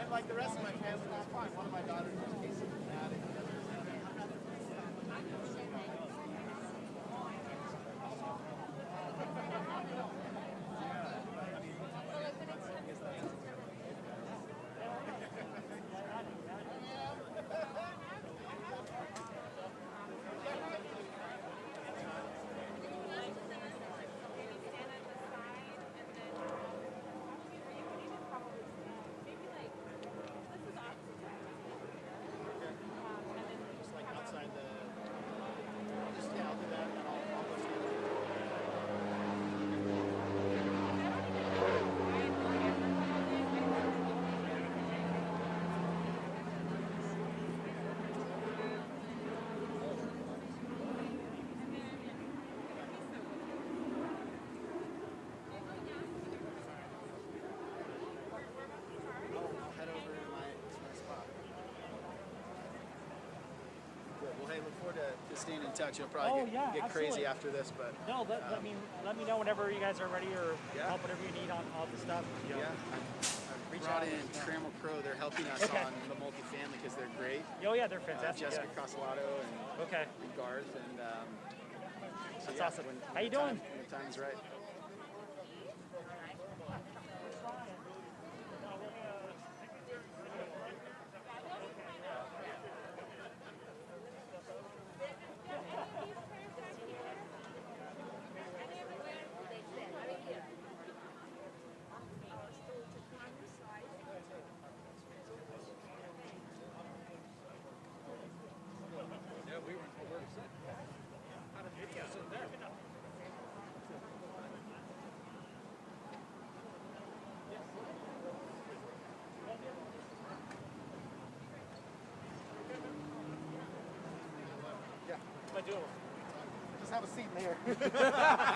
Like the rest of my family, that's fine. One of my daughters is a case of fanatic. Staying in touch. You'll probably get crazy after this, but no, let me know whenever you guys are ready or help whatever you need on all the stuff. You know, I've brought in Trammell Crow. They're helping us on the multifamily because they're great. Oh yeah, they're fantastic. Jessica Cosolato and Garth and so that's awesome. How you doing? When the time's right. Just have a seat in here.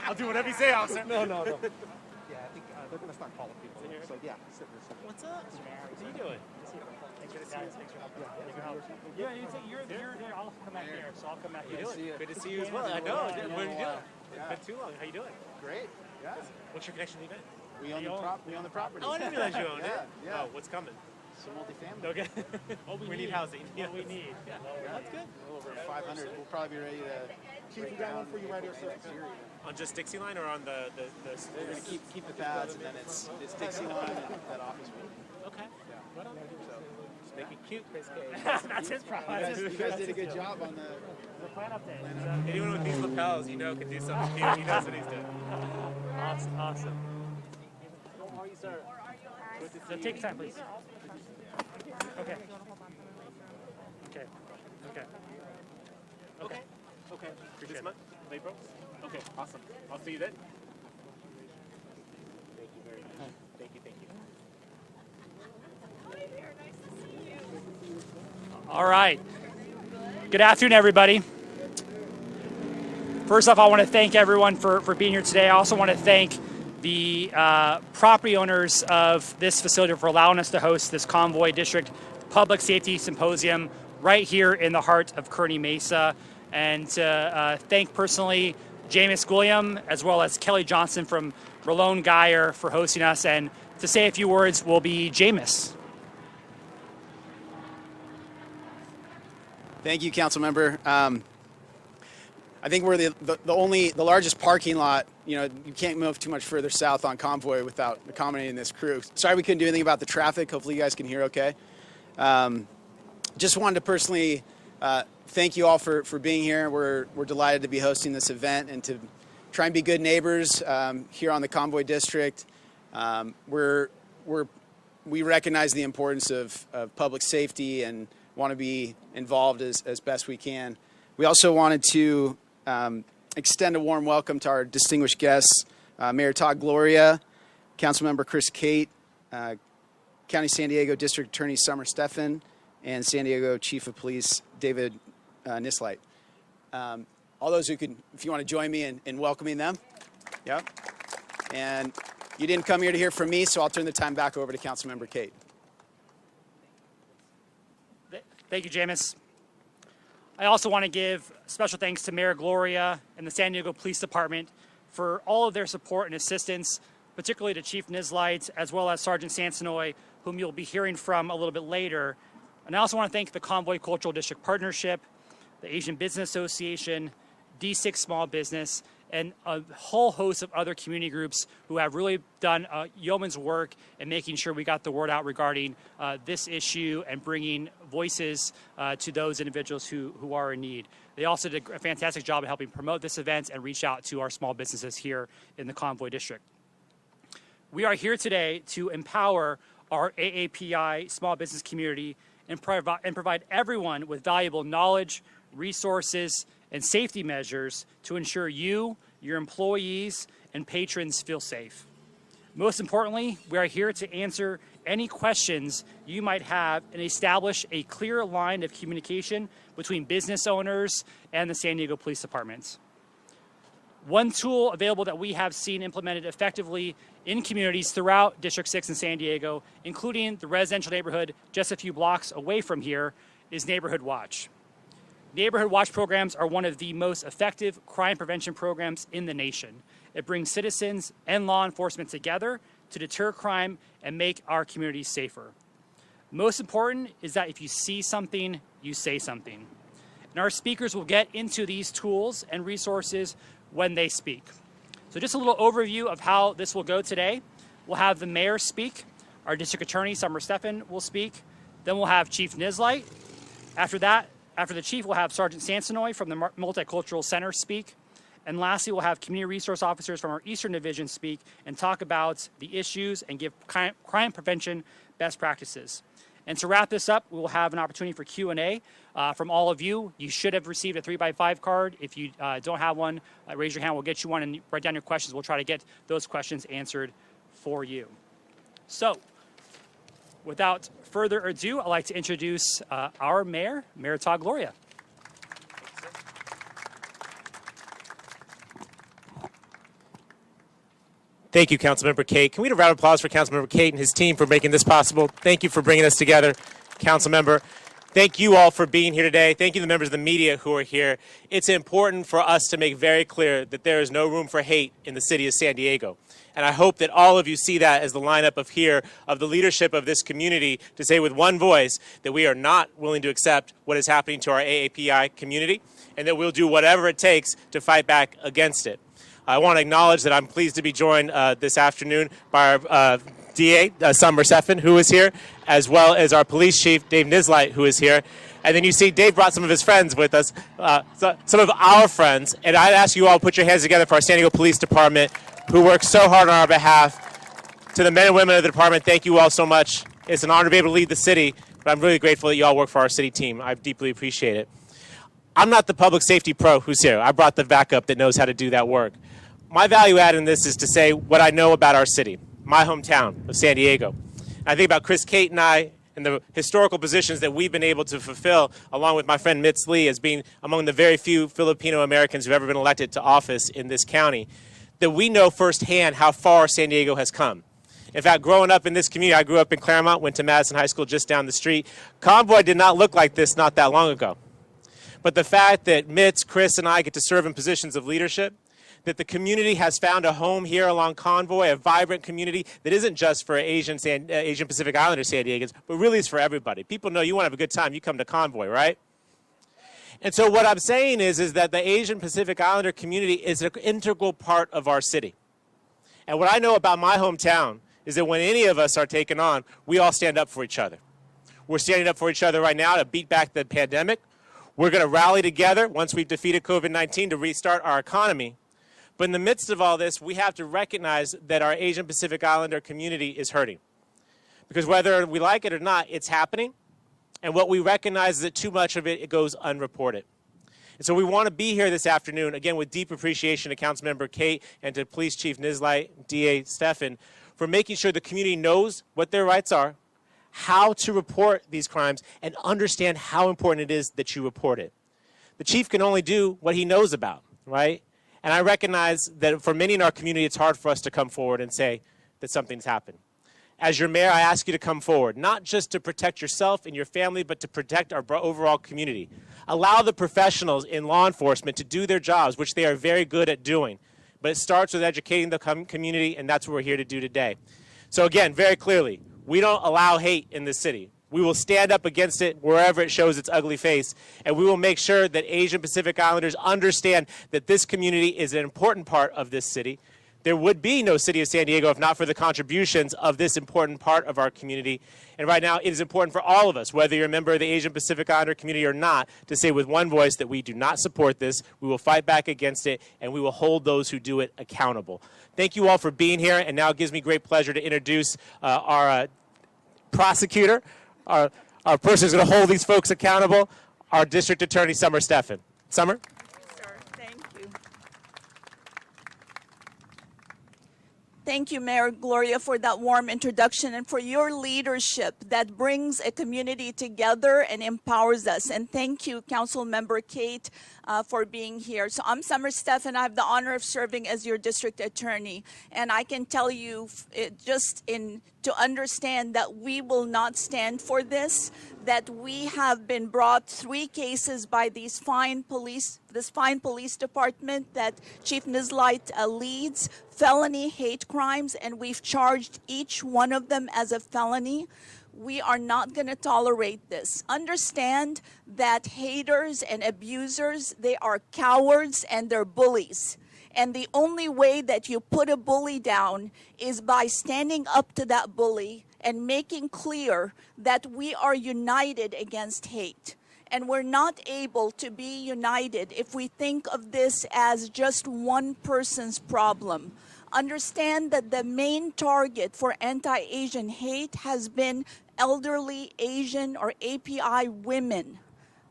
I'll do whatever you say, officer. No. Yeah, I think they're going to start calling people. So yeah, sit there. What's up? How you doing? Thanks for helping. Yeah, you're there. I'll come back here. So I'll come back here. Good to see you as well. I know. What are you doing? It's been too long. How you doing? Great. Yeah. What's your connection to the event? We own the property. Oh, I didn't realize you owned it. Yeah. Oh, what's coming? Some multifamily. Okay. we need housing. What we need. Yeah. That's good. A little over 500. We'll probably be ready to. Chief, we got one for you right here, sir. On just Dixie Line or on the We're going to keep the pads, and then it's Dixie Line and that office room. Okay. Yeah. So just make it cute, Chris K. That's his problem. You guys did a good job on the plan update. Anyone with these lapels, can do something cute. He knows what he's doing. Awesome. How are you, sir? So take your time, please. Okay. This month? April? Okay, awesome. I'll see you then. Thank you very much. Thank you. All right. Good afternoon, everybody. First off, I want to thank everyone for being here today. I also want to thank the property owners of this facility for allowing us to host this Convoy District Public Safety Symposium right here in the heart of Kearney Mesa. And to thank personally Jameis William as well as Kelly Johnson from Malone Geyer for hosting us. And to say a few words will be Jameis. Thank you, council member. I think we're the largest parking lot. You know, you can't move too much further south on Convoy without accommodating this crew. Sorry we couldn't do anything about the traffic. Hopefully you guys can hear okay. Just wanted to personally thank you all for being here. We're delighted to be hosting this event and to try and be good neighbors here on the Convoy District. We recognize the importance of public safety and want to be involved as best we can. We also wanted to extend a warm welcome to our distinguished guests, Mayor Todd Gloria, Councilmember Chris Cate, County San Diego District Attorney Summer Stefan, and San Diego Chief of Police David Nislight. All those who can, if you want to join me in welcoming them. Yep. And you didn't come here to hear from me, so I'll turn the time back over to Councilmember Cate. Thank you, Jameis. I also want to give special thanks to Mayor Gloria and the San Diego Police Department for all of their support and assistance, particularly to Chief Nislight, as well as Sergeant Sansenoy, whom you'll be hearing from a little bit later. And I also want to thank the Convoy Cultural District Partnership, the Asian Business Association, D6 Small Business, and a whole host of other community groups who have really done yeoman's work in making sure we got the word out regarding this issue and bringing voices to those individuals who are in need. They also did a fantastic job of helping promote this event and reach out to our small businesses here in the Convoy District. We are here today to empower our AAPI small business community and provide everyone with valuable knowledge, resources, and safety measures to ensure you, your employees, and patrons feel safe. Most importantly, we are here to answer any questions you might have and establish a clear line of communication between business owners and the San Diego Police Department. One tool available that we have seen implemented effectively in communities throughout District 6 in San Diego, including the residential neighborhood just a few blocks away from here, is Neighborhood Watch. Neighborhood Watch programs are one of the most effective crime prevention programs in the nation. It brings citizens and law enforcement together to deter crime and make our communities safer. Most important is that if you see something, you say something. And our speakers will get into these tools and resources when they speak. So just a little overview of how this will go today. We'll have the mayor speak. Our district attorney, Summer Stefan, will speak. Then we'll have Chief Nislight. After the chief, we'll have Sergeant Sansenoy from the Multicultural Center speak. And lastly, we'll have community resource officers from our Eastern Division speak and talk about the issues and give crime prevention best practices. And to wrap this up, we will have an opportunity for Q&A from all of you. You should have received a 3x5 card. If you don't have one, raise your hand. We'll get you one and write down your questions. We'll try to get those questions answered for you. So, without further ado, I'd like to introduce our mayor, Mayor Todd Gloria. Thank you, Councilmember Cate. Can we get a round of applause for Councilmember Cate and his team for making this possible? Thank you for bringing us together, Councilmember. Thank you all for being here today. Thank you to the members of the media who are here. It's important for us to make very clear that there is no room for hate in the city of San Diego. And I hope that all of you see that as the lineup of the leadership of this community to say with one voice that we are not willing to accept what is happening to our AAPI community and that we'll do whatever it takes to fight back against it. I want to acknowledge that I'm pleased to be joined this afternoon by our DA, Summer Stefan, who is here, as well as our police chief, Dave Nislight, who is here. And then you see Dave brought some of his friends with us, some of our friends. And I'd ask you all to put your hands together for our San Diego Police Department, who works so hard on our behalf. To the men and women of the department, thank you all so much. It's an honor to be able to lead the city, but I'm really grateful that you all work for our city team. I deeply appreciate it. I'm not the public safety pro who's here. I brought the backup that knows how to do that work. My value add in this is to say what I know about our city, my hometown of San Diego. I think about Chris Cate and I and the historical positions that we've been able to fulfill, along with my friend Mitz Lee, as being among the very few Filipino Americans who've ever been elected to office in this county, that we know firsthand how far San Diego has come. In fact, growing up in this community, I grew up in Claremont, went to Madison High School just down the street. Convoy did not look like this not that long ago. But the fact that Mitz, Chris, and I get to serve in positions of leadership, that the community has found a home here along Convoy, a vibrant community that isn't just for Asian Pacific Islander San Diegans, but really is for everybody. People know you want to have a good time, you come to Convoy, right? And so what I'm saying is that the Asian Pacific Islander community is an integral part of our city. And what I know about my hometown is that when any of us are taken on, we all stand up for each other. We're standing up for each other right now to beat back the pandemic. We're going to rally together once we've defeated COVID-19 to restart our economy. But in the midst of all this, we have to recognize that our Asian Pacific Islander community is hurting. Because whether we like it or not, it's happening. And what we recognize is that too much of it goes unreported. And so we want to be here this afternoon, again, with deep appreciation to Councilmember Kate and to Police Chief Nislight, DA Stefan, for making sure the community knows what their rights are, how to report these crimes, and understand how important it is that you report it. The chief can only do what he knows about, right? And I recognize that for many in our community, it's hard for us to come forward and say that something's happened. As your mayor, I ask you to come forward, not just to protect yourself and your family, but to protect our overall community. Allow the professionals in law enforcement to do their jobs, which they are very good at doing. But it starts with educating the community, and that's what we're here to do today. So again, very clearly, we don't allow hate in this city. We will stand up against it wherever it shows its ugly face, and we will make sure that Asian Pacific Islanders understand that this community is an important part of this city. There would be no city of San Diego if not for the contributions of this important part of our community. And right now, it is important for all of us, whether you're a member of the Asian Pacific Islander community or not, to say with one voice that we do not support this, we will fight back against it, and we will hold those who do it accountable. Thank you all for being here, and now it gives me great pleasure to introduce our prosecutor, our person who's going to hold these folks accountable, our District Attorney, Summer Stefan. Summer? Sir, thank you. Thank you, Mayor Gloria, for that warm introduction and for your leadership that brings a community together and empowers us. And thank you, Council Member Kate, for being here. So I'm Summer Stefan. I have the honor of serving as your district attorney. And I can tell you to understand that we will not stand for this, that we have been brought 3 cases by this fine police department that Chief Nislight leads, felony hate crimes, and we've charged each one of them as a felony. We are not going to tolerate this. Understand that haters and abusers, they are cowards and they're bullies. And the only way that you put a bully down is by standing up to that bully and making clear that we are united against hate. And we're not able to be united if we think of this as just one person's problem. Understand that the main target for anti-Asian hate has been elderly Asian or API women.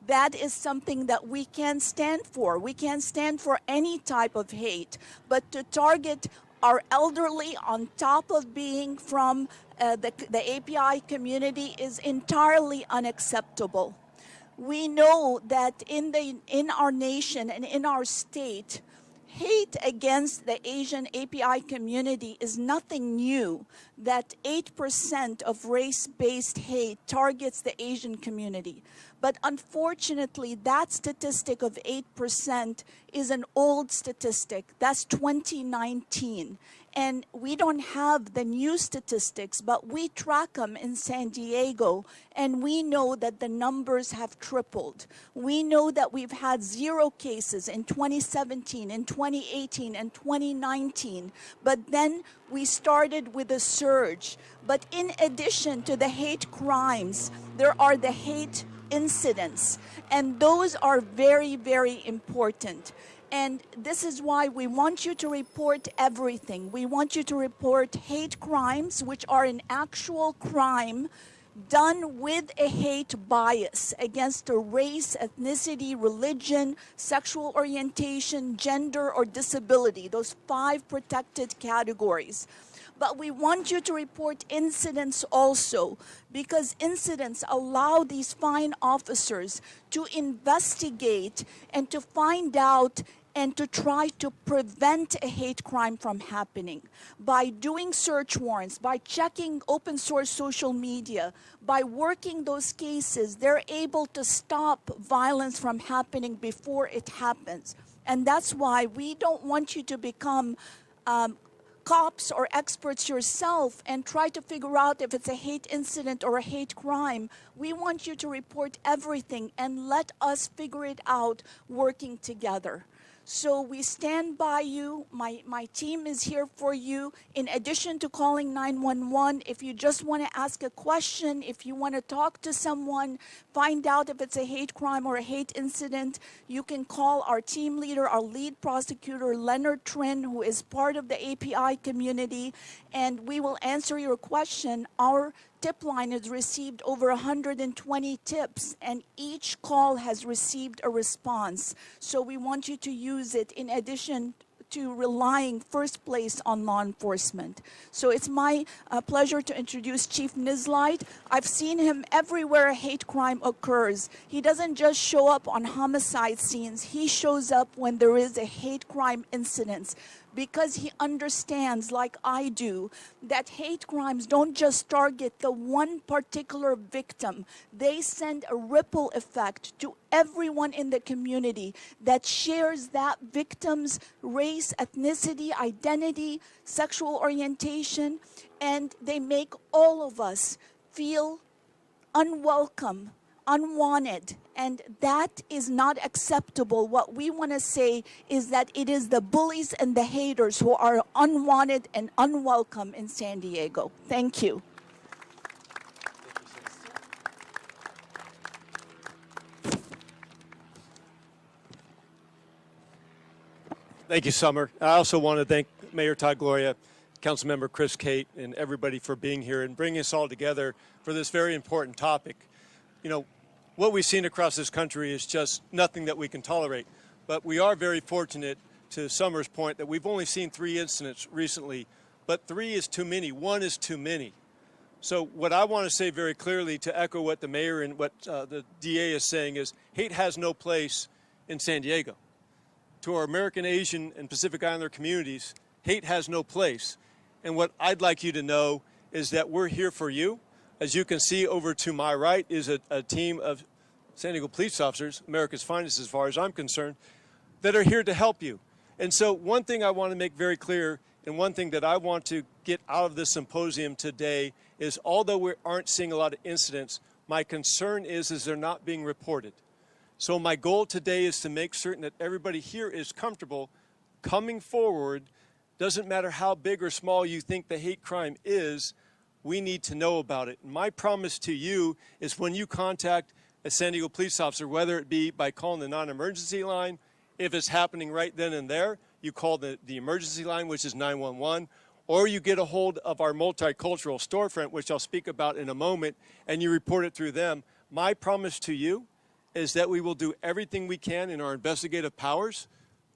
That is something that we can't stand for. We can't stand for any type of hate, but to target our elderly on top of being from the API community is entirely unacceptable. We know that in our nation and in our state, hate against the Asian API community is nothing new. That 8% of race-based hate targets the Asian community. But unfortunately, that statistic of 8% is an old statistic. That's 2019. And we don't have the new statistics, but we track them in San Diego, and we know that the numbers have tripled. We know that we've had 0 cases in 2017, in 2018, and 2019, but then we started with a surge. But in addition to the hate crimes, there are the hate incidents, and those are very, very important. And this is why we want you to report everything. We want you to report hate crimes, which are an actual crime done with a hate bias against a race, ethnicity, religion, sexual orientation, gender, or disability, those 5 protected categories. But we want you to report incidents also, because incidents allow these fine officers to investigate and to find out and to try to prevent a hate crime from happening. By doing search warrants, by checking open source social media, by working those cases, they're able to stop violence from happening before it happens. And that's why we don't want you to become cops or experts yourself and try to figure out if it's a hate incident or a hate crime. We want you to report everything and let us figure it out working together. So we stand by you. My team is here for you. In addition to calling 911, if you just want to ask a question, if you want to talk to someone, find out if it's a hate crime or a hate incident, you can call our team leader, our lead prosecutor, Leonard Trin, who is part of the API community, and we will answer your question. Our tip line has received over 120 tips, and each call has received a response. So we want you to use it in addition to relying first place on law enforcement. So it's my pleasure to introduce Chief Nislight. I've seen him everywhere a hate crime occurs. He doesn't just show up on homicide scenes. He shows up when there is a hate crime incident, because he understands, like I do, that hate crimes don't just target the one particular victim. They send a ripple effect to everyone in the community that shares that victim's race, ethnicity, identity, sexual orientation, and they make all of us feel unwelcome, unwanted, and that is not acceptable. What we want to say is that it is the bullies and the haters who are unwanted and unwelcome in San Diego. Thank you. Thank you, Summer. I also want to thank Mayor Todd Gloria, Councilmember Chris Kate, and everybody for being here and bringing us all together for this very important topic. You know, what we've seen across this country is just nothing that we can tolerate. But we are very fortunate, to Summer's point, that we've only seen 3 incidents recently, but 3 is too many. 1 is too many. So what I want to say very clearly, to echo what the mayor and what the DA is saying, is hate has no place in San Diego. To our American, Asian, and Pacific Islander communities, hate has no place. And what I'd like you to know is that we're here for you. As you can see, over to my right is a team of San Diego police officers, America's finest as far as I'm concerned, that are here to help you. And so one thing I want to make very clear, and one thing that I want to get out of this symposium today, is although we aren't seeing a lot of incidents, my concern is they're not being reported. So my goal today is to make certain that everybody here is comfortable coming forward. Doesn't matter how big or small you think the hate crime is, we need to know about it. And my promise to you is when you contact a San Diego police officer, whether it be by calling the non-emergency line, if it's happening right then and there, you call the emergency line, which is 911, or you get a hold of our multicultural storefront, which I'll speak about in a moment, and you report it through them. My promise to you is that we will do everything we can in our investigative powers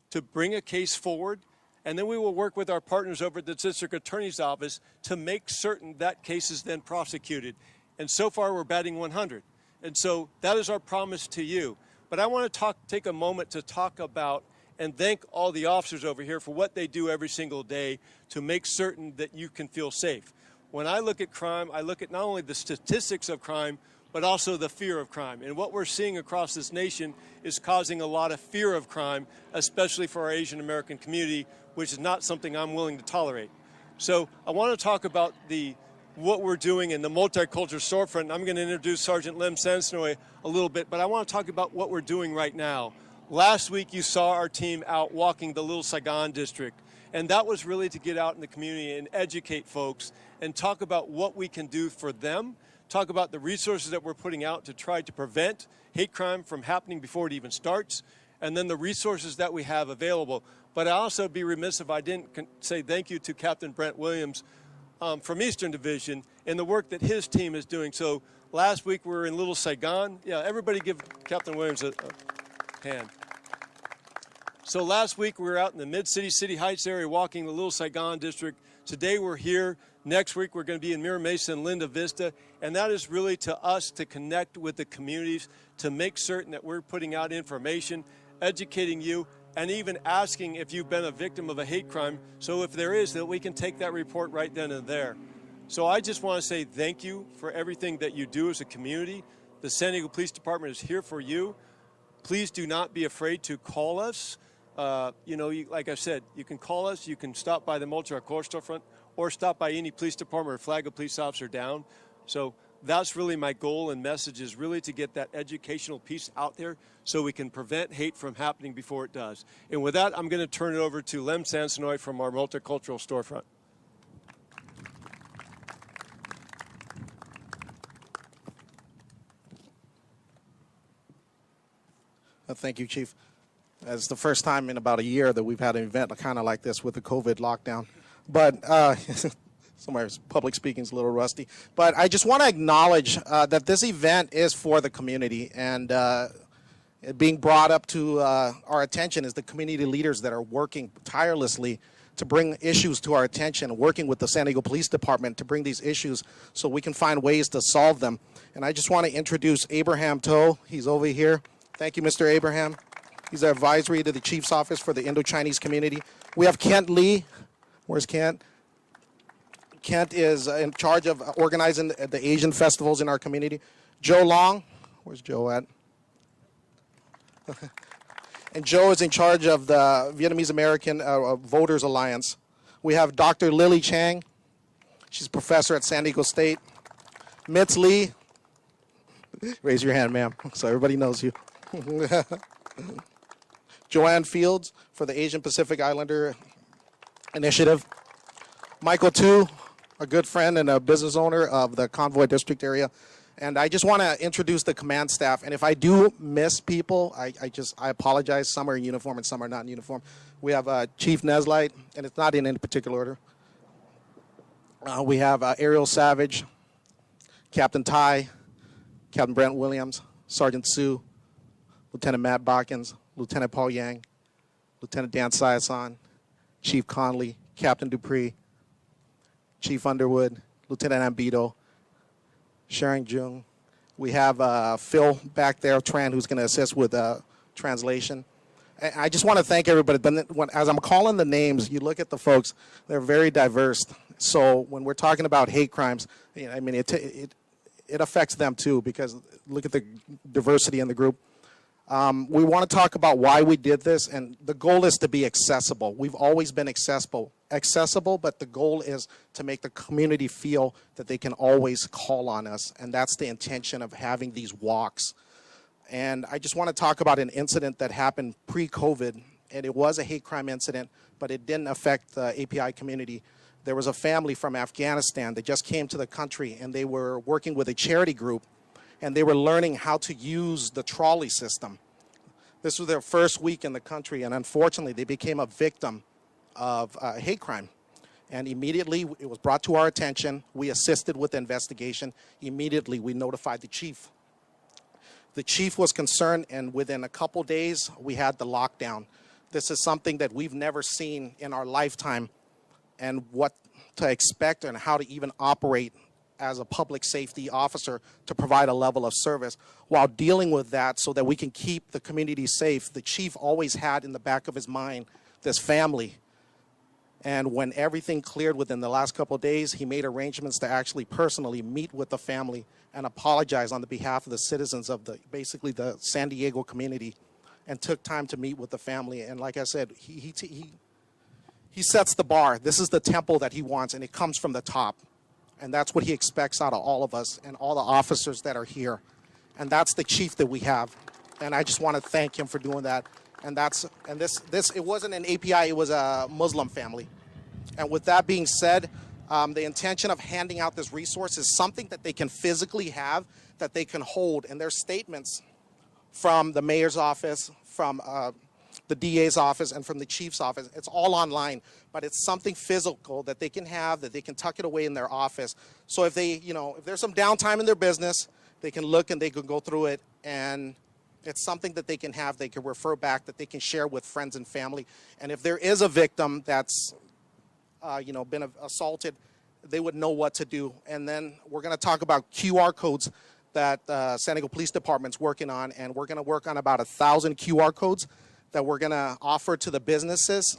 to bring a case forward, and then we will work with our partners over at the District Attorney's Office to make certain that case is then prosecuted. And so far, we're batting 100. And so that is our promise to you. But I want to take a moment to talk about and thank all the officers over here for what they do every single day to make certain that you can feel safe. When I look at crime, I look at not only the statistics of crime, but also the fear of crime. And what we're seeing across this nation is causing a lot of fear of crime, especially for our Asian American community, which is not something I'm willing to tolerate. So I want to talk about what we're doing in the multicultural storefront. I'm going to introduce Sergeant Lim Sansnoy a little bit, but I want to talk about what we're doing right now. Last week, you saw our team out walking the Little Saigon district, and that was really to get out in the community and educate folks and talk about what we can do for them, talk about the resources that we're putting out to try to prevent hate crime from happening before it even starts, and then the resources that we have available. But I'd also be remiss if I didn't say thank you to Captain Brent Williams from Eastern Division and the work that his team is doing. So last week we were in Little Saigon. Yeah, everybody give Captain Williams a hand. So last week we were out in the Mid-City, City Heights area walking the Little Saigon district, Today we're here. Next week we're going to be in Mira Mesa and Linda Vista. And that is really to us to connect with the communities, to make certain that we're putting out information, educating you, and even asking if you've been a victim of a hate crime. So if there is, that we can take that report right then and there. So I just want to say thank you for everything that you do as a community. The San Diego Police Department is here for you. Please do not be afraid to call us. Like I said, you can call us, you can stop by the multi-core storefront, or stop by any police department or flag a police officer down. So that's really my goal and message, is really to get that educational piece out there so we can prevent hate from happening before it does. And with that, I'm going to turn it over to Lem Sansonoi from our multicultural storefront. Thank you, Chief. It's the first time in about a year that we've had an event kind of like this with the COVID lockdown. But some of my public speaking is a little rusty. But I just want to acknowledge that this event is for the community. And it being brought up to our attention is the community leaders that are working tirelessly to bring issues to our attention, working with the San Diego Police Department to bring these issues so we can find ways to solve them. And I just want to introduce Abraham Toe. He's over here. Thank you, Mr. Abraham. He's our advisory to the Chief's Office for the Indo-Chinese community. We have Kent Lee. Where's Kent? Kent is in charge of organizing the Asian festivals in our community. Joe Long. Where's Joe at? And Joe is in charge of the Vietnamese American Voters Alliance. We have Dr. Lily Chang. She's a professor at San Diego State. Mitz Lee. Raise your hand, ma'am, so everybody knows you. Joanne Fields for the Asian Pacific Islander Initiative. Michael Tu, a good friend and a business owner of the Convoy district area. And I just want to introduce the command staff. And if I do miss people, I apologize. Some are in uniform and some are not in uniform. We have Chief Nislight, and it's not in any particular order. We have Ariel Savage, Captain Ty, Captain Brent Williams, Sergeant Sue, Lieutenant Matt Botkins, Lieutenant Paul Yang, Lieutenant Dan Sayasan, Chief Conley, Captain Dupree, Chief Underwood, Lieutenant Ambito, Sharon Jung. We have Phil back there, Tran, who's going to assist with translation. I just want to thank everybody. But as I'm calling the names, you look at the folks, they're very diverse. So when we're talking about hate crimes, I mean, it affects them too, because look at the diversity in the group. We want to talk about why we did this, and the goal is to be accessible. We've always been accessible, but the goal is to make the community feel that they can always call on us, and that's the intention of having these walks. And I just want to talk about an incident that happened pre-COVID, and it was a hate crime incident, but it didn't affect the API community. There was a family from Afghanistan that just came to the country, and they were working with a charity group, and they were learning how to use the trolley system. This was their first week in the country, and unfortunately, they became a victim of hate crime. And immediately, it was brought to our attention. We assisted with the investigation. Immediately, we notified the chief. The chief was concerned, and within a couple days, we had the lockdown. This is something that we've never seen in our lifetime, and what to expect and how to even operate as a public safety officer to provide a level of service while dealing with that so that we can keep the community safe. The chief always had in the back of his mind this family. And when everything cleared within the last couple of days, he made arrangements to actually personally meet with the family and apologize on the behalf of the citizens of basically the San Diego community, and took time to meet with the family. And like I said, he sets the bar. This is the temple that he wants, and it comes from the top. And that's what he expects out of all of us and all the officers that are here. And that's the chief that we have. And I just want to thank him for doing that. And this it wasn't an API, it was a Muslim family. And with that being said, the intention of handing out this resource is something that they can physically have, that they can hold. And there's statements from the mayor's office, from the DA's office, and from the chief's office. It's all online, but it's something physical that they can have, that they can tuck it away in their office. So if they, if there's some downtime in their business, they can look and they can go through it, and it's something that they can have, they can refer back, that they can share with friends and family. And if there is a victim that's been assaulted, they would know what to do. And then we're going to talk about QR codes that San Diego Police Department's working on, and we're going to work on about 1,000 QR codes that we're going to offer to the businesses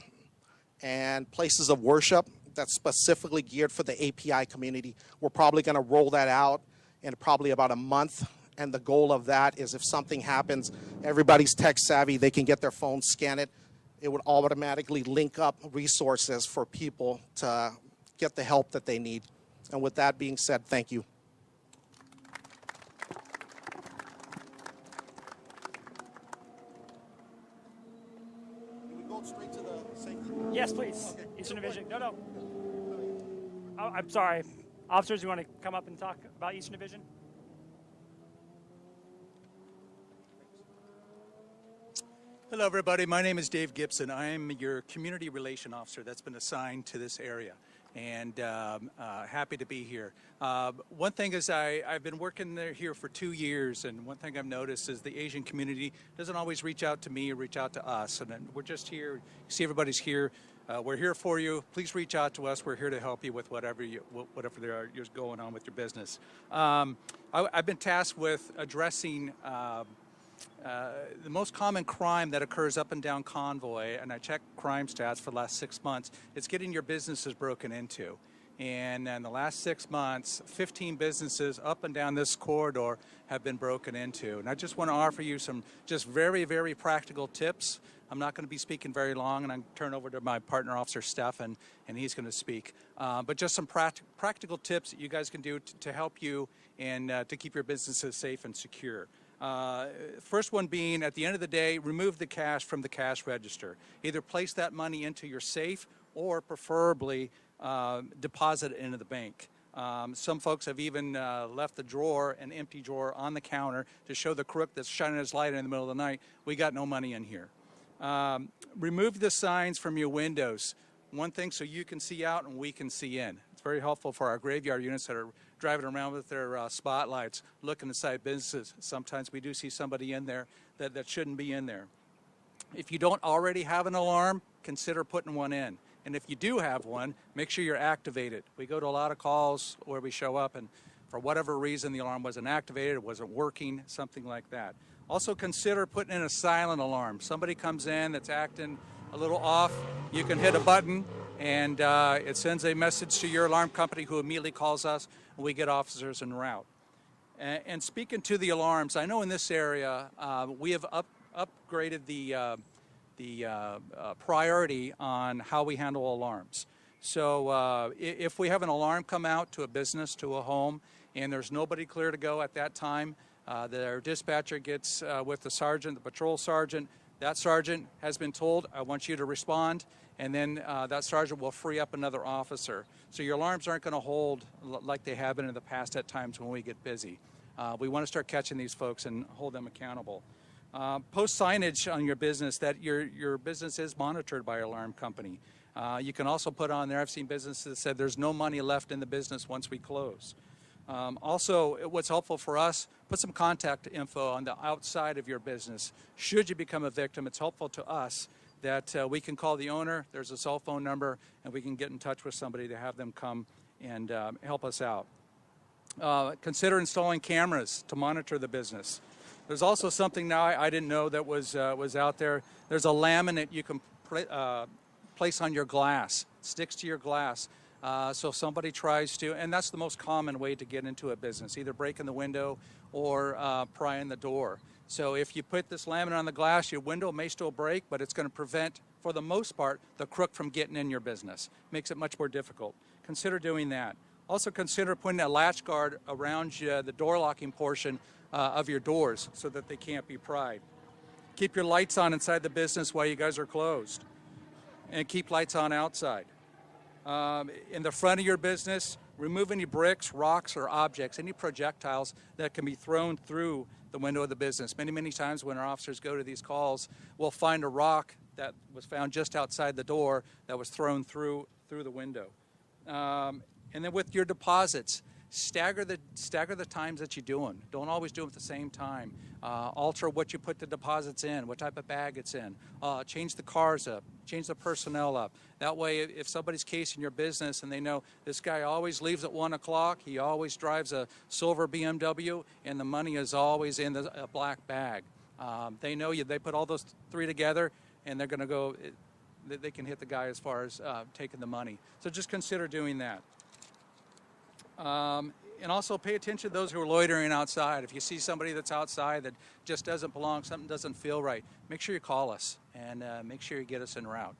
and places of worship that's specifically geared for the API community. We're probably going to roll that out in probably about a month. And the goal of that is if something happens, everybody's tech savvy, they can get their phone, scan it. It would automatically link up resources for people to get the help that they need. And with that being said, thank you. Can we go straight to the safety? Yes, please. Okay. Eastern Division. No. Oh, I'm sorry. Officers, you want to come up and talk about Eastern Division? Hello, everybody. My name is Dave Gibson. I am your community relation officer that's been assigned to this area, and happy to be here. One thing is I've been working here for 2 years, and one thing I've noticed is the Asian community doesn't always reach out to me or reach out to us, and then we're just here. You see, everybody's here. We're here for you. Please reach out to us. We're here to help you with whatever there is going on with your business. I've been tasked with addressing the most common crime that occurs up and down Convoy, and I checked crime stats for the last 6 months, it's getting your businesses broken into. And in the last 6 months, 15 businesses up and down this corridor have been broken into. And I just want to offer you some just very, very practical tips. I'm not going to be speaking very long, and I'm turn over to my partner officer, Stefan, and he's going to speak. But just some practical tips that you guys can do to help you and to keep your businesses safe and secure. First one being, at the end of the day, remove the cash from the cash register. Either place that money into your safe or preferably deposit it into the bank. Some folks have even left the drawer, an empty drawer on the counter to show the crook that's shining his light in the middle of the night, we got no money in here. Remove the signs from your windows. One thing, so you can see out and we can see in. It's very helpful for our graveyard units that are driving around with their spotlights, looking inside businesses. Sometimes we do see somebody in there that shouldn't be in there. If you don't already have an alarm, consider putting one in. And if you do have one, make sure you're activated. We go to a lot of calls where we show up and for whatever reason the alarm wasn't activated, it wasn't working, something like that. Also consider putting in a silent alarm. Somebody comes in that's acting a little off, you can hit a button and it sends a message to your alarm company who immediately calls us and we get officers en route. And speaking to the alarms, I know in this area we have upgraded the priority on how we handle alarms. So if we have an alarm come out to a business, to a home, and there's nobody clear to go at that time, their dispatcher gets with the sergeant, the patrol sergeant. That sergeant has been told, I want you to respond, and then that sergeant will free up another officer. So your alarms aren't going to hold like they have been in the past at times when we get busy. We want to start catching these folks and hold them accountable. Post signage on your business that your business is monitored by your alarm company. You can also put on there, I've seen businesses that said there's no money left in the business once we close. Also, what's helpful for us, put some contact info on the outside of your business. Should you become a victim, it's helpful to us that we can call the owner, there's a cell phone number, and we can get in touch with somebody to have them come and help us out. Consider installing cameras to monitor the business. There's also something now I didn't know that was out there. There's a laminate you can place on your glass, sticks to your glass. So if somebody tries to, and that's the most common way to get into a business, either breaking the window or prying the door. So if you put this laminate on the glass, your window may still break, but it's going to prevent, for the most part, the crook from getting in your business. Makes it much more difficult. Consider doing that. Also consider putting a latch guard around the door locking portion of your doors so that they can't be pried. Keep your lights on inside the business while you guys are closed. And keep lights on outside. In the front of your business, remove any bricks, rocks, or objects, any projectiles that can be thrown through the window of the business. Many, many times when our officers go to these calls, we'll find a rock that was found just outside the door that was thrown through the window. And then with your deposits, stagger the times that you're doing. Don't always do them at the same time. Alter what you put the deposits in, what type of bag it's in. Change the cars up. change the personnel up. That way, if somebody's casing your business and they know this guy always leaves at 1 o'clock, he always drives a silver BMW, and the money is always in a black bag. They know you. They put all those three together, and they're going to go. They can hit the guy as far as taking the money. So just consider doing that. And also pay attention to those who are loitering outside. If you see somebody that's outside that just doesn't belong, something doesn't feel right, make sure you call us and make sure you get us en route.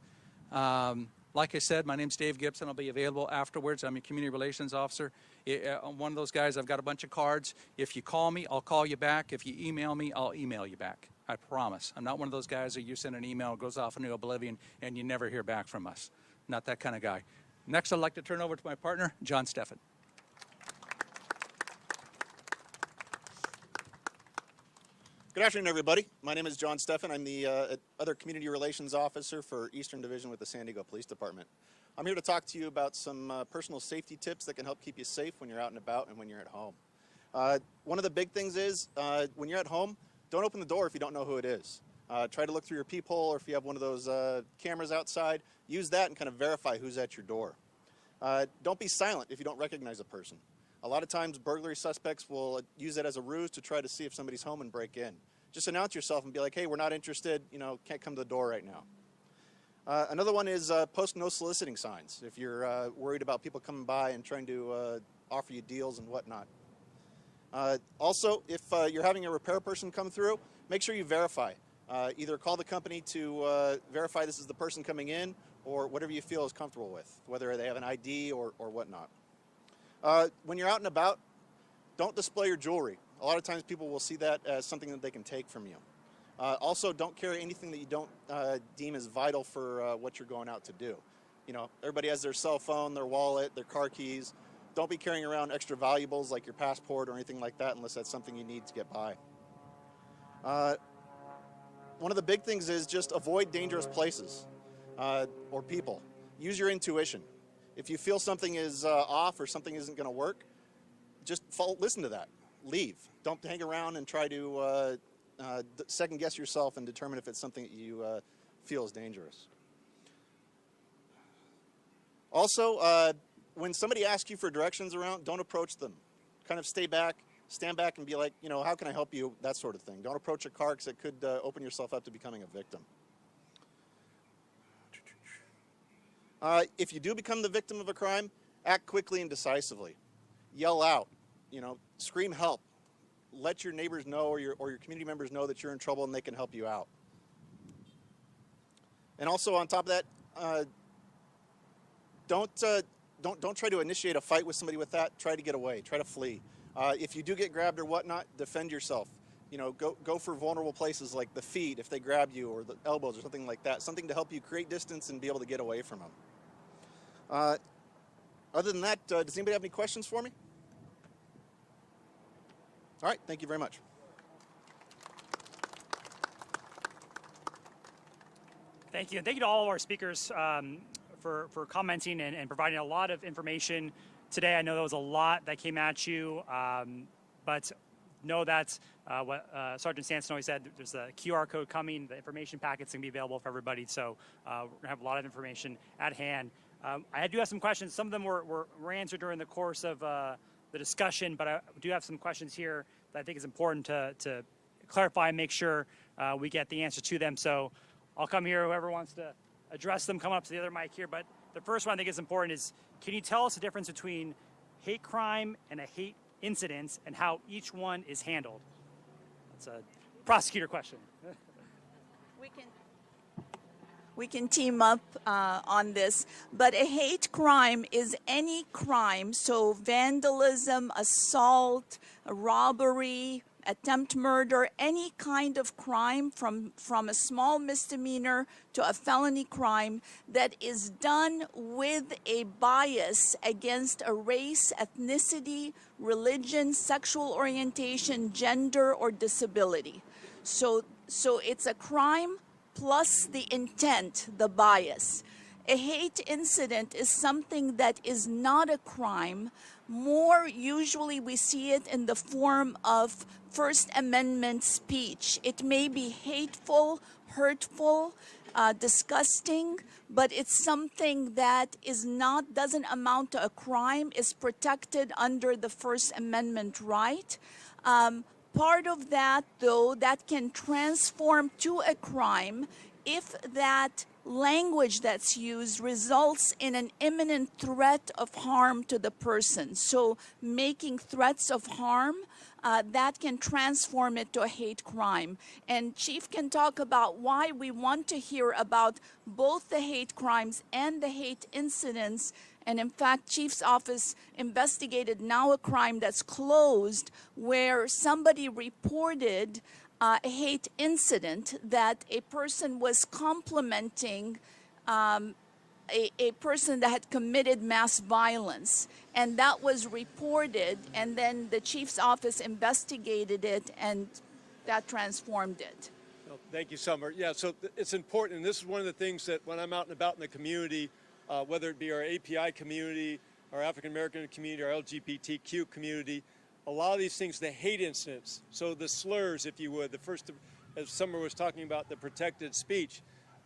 Like I said, my name's Dave Gibson. I'll be available afterwards. I'm a community relations officer. I'm one of those guys. I've got a bunch of cards. If you call me, I'll call you back. If you email me, I'll email you back. I promise. I'm not one of those guys that you send an email, it goes off into oblivion, and you never hear back from us. Not that kind of guy. Next, I'd like to turn over to my partner, John Stefan. Good afternoon, everybody. My name is John Stefan. I'm the other Community Relations Officer for Eastern Division with the San Diego Police Department. I'm here to talk to you about some personal safety tips that can help keep you safe when you're out and about and when you're at home. One of the big things is when you're at home, don't open the door if you don't know who it is. Try to look through your peephole, or if you have one of those cameras outside, use that and kind of verify who's at your door. Don't be silent if you don't recognize a person. A lot of times burglary suspects will use it as a ruse to try to see if somebody's home and break in. Just announce yourself and be like, hey, we're not interested, can't come to the door right now. Another one is post no soliciting signs if you're worried about people coming by and trying to offer you deals and whatnot. Also, if you're having a repair person come through, make sure you verify. Either call the company to verify this is the person coming in, or whatever you feel is comfortable with, whether they have an ID or whatnot. When you're out and about, don't display your jewelry. A lot of times people will see that as something that they can take from you. Also, don't carry anything that you don't deem as vital for what you're going out to do. Everybody has their cell phone, their wallet, their car keys. Don't be carrying around extra valuables like your passport or anything like that unless that's something you need to get by. One of the big things is just avoid dangerous places or people. Use your intuition. If you feel something is off or something isn't going to work, just listen to that. Leave. Don't hang around and try to second guess yourself and determine if it's something that you feel is dangerous. Also, when somebody asks you for directions around, don't approach them. Kind of stand back and be like, how can I help you? That sort of thing. Don't approach a car because it could open yourself up to becoming a victim. If you do become the victim of a crime, act quickly and decisively. Yell out, scream help. Let your neighbors know or your community members know that you're in trouble and they can help you out. And also on top of that, don't try to initiate a fight with somebody with that. Try to get away. Try to flee. If you do get grabbed or whatnot, defend yourself. Go for vulnerable places like the feet if they grab you, or the elbows or something like that. Something to help you create distance and be able to get away from them. Other than that, does anybody have any questions for me? All right, thank you very much. Thank you. And thank you to all of our speakers for commenting and providing a lot of information today. I know there was a lot that came at you, but know that what Sergeant Sansonoi said, there's a QR code coming. The information packet's going to be available for everybody, so we're going to have a lot of information at hand. I do have some questions. Some of them were answered during the course of the discussion, but I do have some questions here that I think is important to clarify and make sure we get the answer to them. So I'll come here, whoever wants to address them, come up to the other mic here. But the first one I think is important is, can you tell us the difference between hate crime and a hate incident and how each one is handled? That's a prosecutor question. We can team up on this, but a hate crime is any crime, so vandalism, assault, robbery, attempt murder, any kind of crime from a small misdemeanor to a felony crime that is done with a bias against a race, ethnicity, religion, sexual orientation, gender, or disability. So it's a crime plus the intent, the bias. A hate incident is something that is not a crime. More usually we see it in the form of First Amendment speech. It may be hateful, hurtful, disgusting, but it's something that doesn't amount to a crime, is protected under the First Amendment right. Part of that, though, that can transform to a crime if that language that's used results in an imminent threat of harm to the person. So making threats of harm, that can transform it to a hate crime. And Chief can talk about why we want to hear about both the hate crimes and the hate incidents. And in fact, Chief's office investigated now a crime that's closed where somebody reported a hate incident that a person was complimenting a person that had committed mass violence. And that was reported, and then the Chief's office investigated it, and that transformed it. Well, thank you, Summer. Yeah, so it's important, and this is one of the things that when I'm out and about in the community, whether it be our API community, our African American community, our LGBTQ community, a lot of these things, the hate incidents, so the slurs, if you would, the first, as Summer was talking about, the protected speech,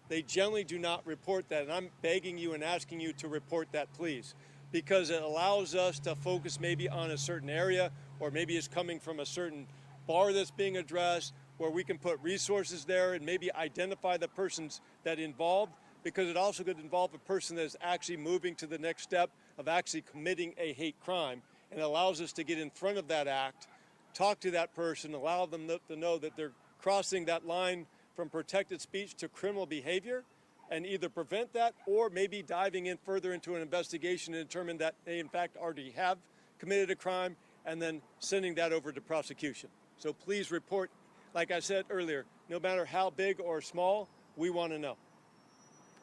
they generally do not report that. And I'm begging you and asking you to report that, please, because it allows us to focus maybe on a certain area, or maybe it's coming from a certain bar that's being addressed, where we can put resources there and maybe identify the persons that involved, because it also could involve a person that is actually moving to the next step of actually committing a hate crime. And it allows us to get in front of that act, talk to that person, allow them to know that they're crossing that line from protected speech to criminal behavior, and either prevent that or maybe diving in further into an investigation and determine that they in fact already have committed a crime, and then sending that over to prosecution. So please report, like I said earlier, no matter how big or small, we want to know.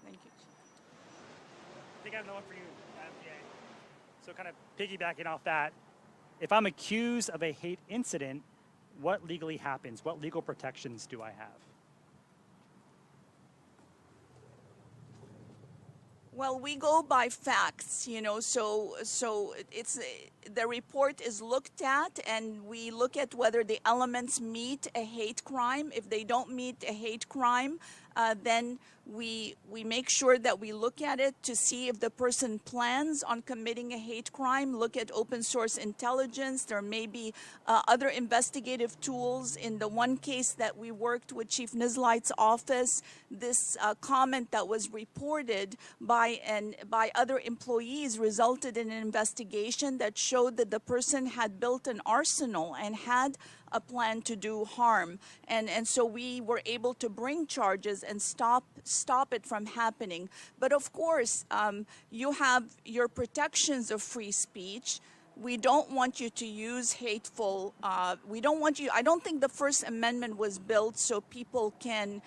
Thank you. I think I have another one for you, MPA. So kind of piggybacking off that, if I'm accused of a hate incident, what legally happens? What legal protections do I have? Well, we go by facts, so it's the report is looked at, and we look at whether the elements meet a hate crime. If they don't meet a hate crime, then we make sure that we look at it to see if the person plans on committing a hate crime, look at open source intelligence. There may be other investigative tools. In the one case that we worked with Chief Nislight's office, this comment that was reported by other employees resulted in an investigation that showed that the person had built an arsenal and had a plan to do harm, and so we were able to bring charges and stop it from happening. But of course, you have your protections of free speech. We don't want you to use hateful. I don't think the First Amendment was built so people can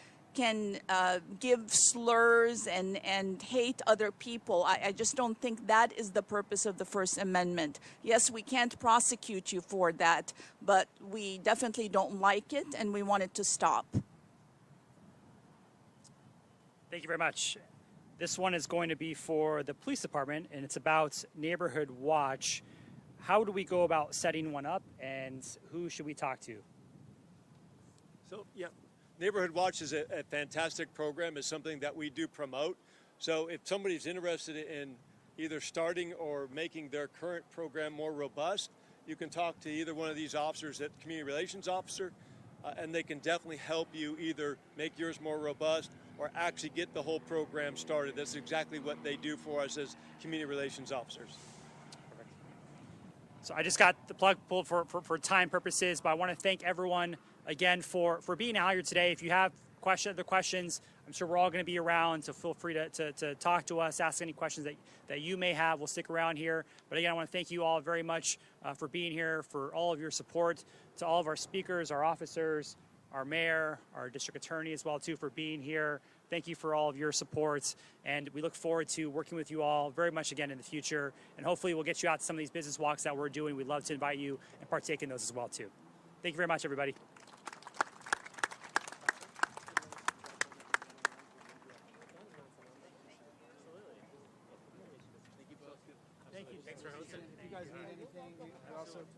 give slurs and hate other people. I just don't think that is the purpose of the First Amendment. Yes, we can't prosecute you for that, but we definitely don't like it, and we want it to stop. Thank you very much. This one is going to be for the police department, and it's about Neighborhood Watch. How do we go about setting one up, and who should we talk to? So, yeah. Neighborhood Watch is a fantastic program. It's something that we do promote. So if somebody's interested in either starting or making their current program more robust, you can talk to either one of these officers at Community Relations Officer, and they can definitely help you either make yours more robust or actually get the whole program started. That's exactly what they do for us as Community Relations Officers. Perfect. So I just got the plug pulled for time purposes, but I want to thank everyone again for being out here today. If you have other questions, I'm sure we're all going to be around, so feel free to talk to us, ask any questions that you may have. We'll stick around here. But again, I want to thank you all very much for being here, for all of your support, to all of our speakers, our officers, our mayor, our district attorney as well, too, for being here. Thank you for all of your support, and we look forward to working with you all very much again in the future, and hopefully we'll get you out to some of these business walks that we're doing. We'd love to invite you and partake in those as well, too. Thank you very much, everybody. If you guys need anything,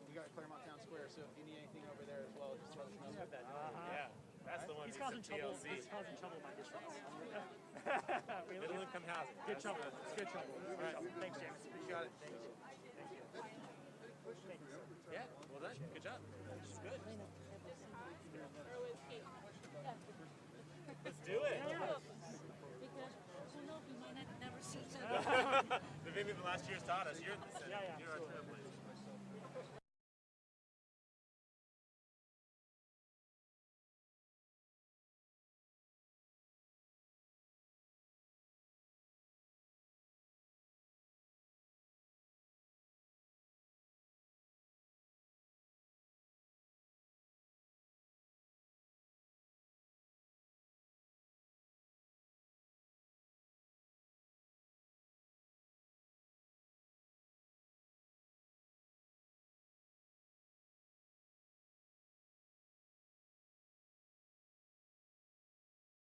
we got Claremont Town Square, so if you need anything over there as well, just let us know. Yeah, that's the one. He's causing trouble. He's causing trouble in my district. Middle income housing. Good trouble. It's good trouble. All right. Thanks, James. Got it. Thank you. Yeah, well done. Good job. Good. Let's do it. Because who knows, we might not never see each other. Maybe the last year's taught us. You're the Yeah. You're our trailblazer.